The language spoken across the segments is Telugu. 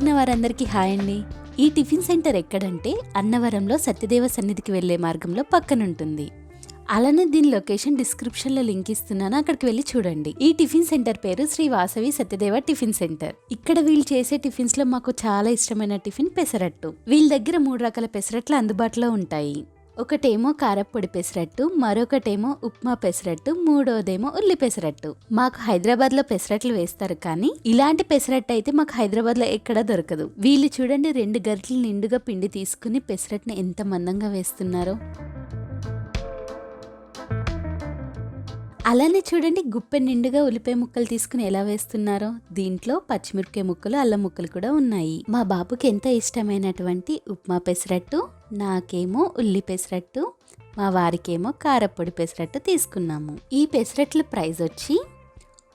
చూస్తున్న వారందరికీ హాయ్ అండి. ఈ టిఫిన్ సెంటర్ ఎక్కడంటే అన్నవరంలో సత్యదేవ సన్నిధికి వెళ్లే మార్గంలో పక్కనుంటుంది. అలానే దీని లొకేషన్ డిస్క్రిప్షన్ లో లింక్ ఇస్తున్నాను, అక్కడికి వెళ్ళి చూడండి. ఈ టిఫిన్ సెంటర్ పేరు శ్రీ వాసవి సత్యదేవ టిఫిన్ సెంటర్. ఇక్కడ వీళ్ళు చేసే టిఫిన్స్ లో మాకు చాలా ఇష్టమైన టిఫిన్ పెసరట్టు. వీళ్ళ దగ్గర 3 రకాల పెసరట్లు అందుబాటులో ఉంటాయి. ఒకటేమో కారప్పొడి పెసరట్టు, మరొకటేమో ఉప్మా పెసరట్టు, మూడోదేమో ఉల్లి పెసరట్టు. మాకు హైదరాబాద్ లో పెసరట్లు వేస్తారు, కానీ ఇలాంటి పెసరట్టు అయితే మాకు హైదరాబాద్ లో ఎక్కడా దొరకదు. వీళ్ళు చూడండి 2 గరిటెలు నిండుగా పిండి తీసుకుని పెసరట్టుని ఎంత మందంగా వేస్తున్నారో. అలానే చూడండి గుప్పె నిండుగా ఉల్లిపాయ ముక్కలు తీసుకుని ఎలా వేస్తున్నారో. దీంట్లో పచ్చిమిరపకాయ ముక్కలు, అల్లం ముక్కలు కూడా ఉన్నాయి. మా బాబుకి ఎంత ఇష్టమైనటువంటి ఉప్మా పెసరట్టు, నాకేమో ఉల్లి పెసరట్టు, మా వారికేమో కారప్పొడి పెసరట్టు తీసుకున్నాము. ఈ పెసరట్ల ప్రైస్ వచ్చి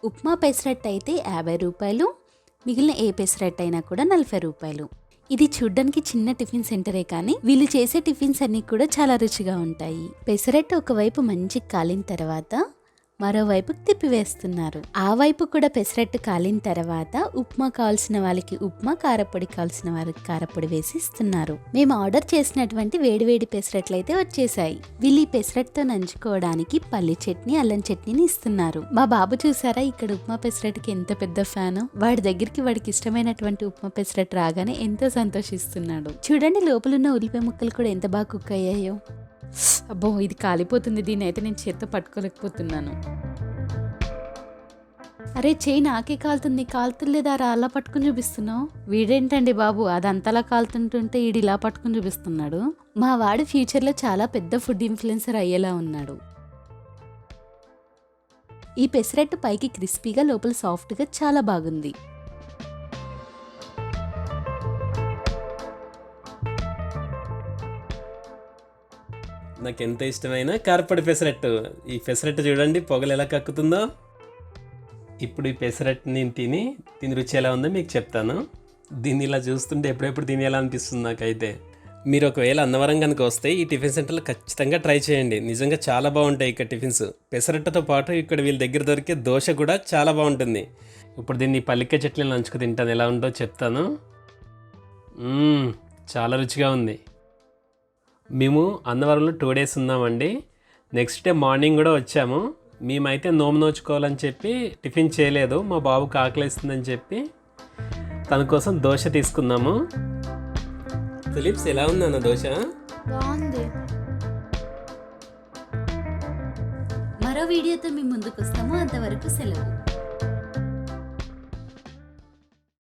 ఉప్మా పెసరట్టు అయితే 50 రూపాయలు, మిగిలిన ఏ పెసరట్టు అయినా కూడా 40 రూపాయలు. ఇది చూడ్డానికి చిన్న టిఫిన్ సెంటరే, కానీ వీళ్ళు చేసే టిఫిన్స్ అన్ని కూడా చాలా రుచిగా ఉంటాయి. పెసరట్టు ఒకవైపు మంచి కాలిన తర్వాత మరోవైపు తిప్పివేస్తున్నారు. ఆ వైపు కూడా పెసరట్టు కాలిన తర్వాత ఉప్మా కావాల్సిన వాళ్ళకి ఉప్మా, కారప్పొడి కావాల్సిన వారికి కారప్పొడి వేసి ఇస్తున్నారు. మేము ఆర్డర్ చేసినటువంటి వేడివేడి పెసరట్లు అయితే వచ్చేసాయి. వీళ్ళు ఈ పెసరట్టుతో నంచుకోవడానికి పల్లి చట్నీ, అల్లం చట్నీని ఇస్తున్నారు. మా బాబు చూసారా ఇక్కడ ఉప్మా పెసరట్టుకి ఎంత పెద్ద ఫ్యాన్. వాడి దగ్గరికి వాడికి ఇష్టమైనటువంటి ఉప్మా పెసరట్టు రాగానే ఎంతో సంతోషిస్తున్నాడు. చూడండి లోపలున్న ఉల్లిపాయ ముక్కలు కూడా ఎంత బాగా కుక్ అయ్యాయో. అబ్బో ఇది కాలిపోతుంది, దీన్ని అయితే నేను చేత్తో పట్టుకోలేకపోతున్నాను. అరే చెయ్యి నాకే కాలుతుంది, కాలుతులేదా రా అలా పట్టుకుని చూపిస్తున్నావు. వీడేంటండి బాబు అదంతలా కాలుతుంటుంటే ఈడు ఇలా పట్టుకుని చూపిస్తున్నాడు. మా వాడు ఫ్యూచర్లో చాలా పెద్ద ఫుడ్ ఇన్ఫ్లుయెన్సర్ అయ్యేలా ఉన్నాడు. ఈ పెసరట్టు పైకి క్రిస్పీగా, లోపల సాఫ్ట్గా చాలా బాగుంది. నాకు ఎంత ఇష్టమైన కారప్పొడి పెసరట్టు. ఈ పెసరట్టు చూడండి పొగలు ఎలా కక్కుతుందో. ఇప్పుడు ఈ పెసరట్టుని తిని రుచి ఎలా ఉందో మీకు చెప్తాను. దీన్ని ఇలా చూస్తుంటే ఎప్పుడెప్పుడు తినేలా అనిపిస్తుంది నాకైతే. మీరు ఒకవేళ అన్నవరం కనుక వస్తే ఈ టిఫిన్ సెంటర్లో ఖచ్చితంగా ట్రై చేయండి. నిజంగా చాలా బాగుంటాయి ఇక్కడ టిఫిన్స్. పెసరట్టుతో పాటు ఇక్కడ వీళ్ళ దగ్గర దొరికే దోశ కూడా చాలా బాగుంటుంది. ఇప్పుడు దీన్ని పల్లికాయ చట్నీలో నంచుకు తింటాను, ఎలా ఉందో చెప్తాను. చాలా రుచిగా ఉంది. మేము అన్నవరంలో 2 days ఉన్నామండి. నెక్స్ట్ డే మార్నింగ్ కూడా వచ్చాము. మేమైతే నోచుకోవాలని చెప్పి టిఫిన్ చేయలేదు. మా బాబుకి ఆకలిస్తుందని చెప్పి తన కోసం దోశ తీసుకున్నాము. ఫిలిప్స్ ఎలా ఉందన్న దోశ? బాగుంది. మరో వీడియోతో మీ ముందుకు వస్తాము. అంతవరకు సెలవు.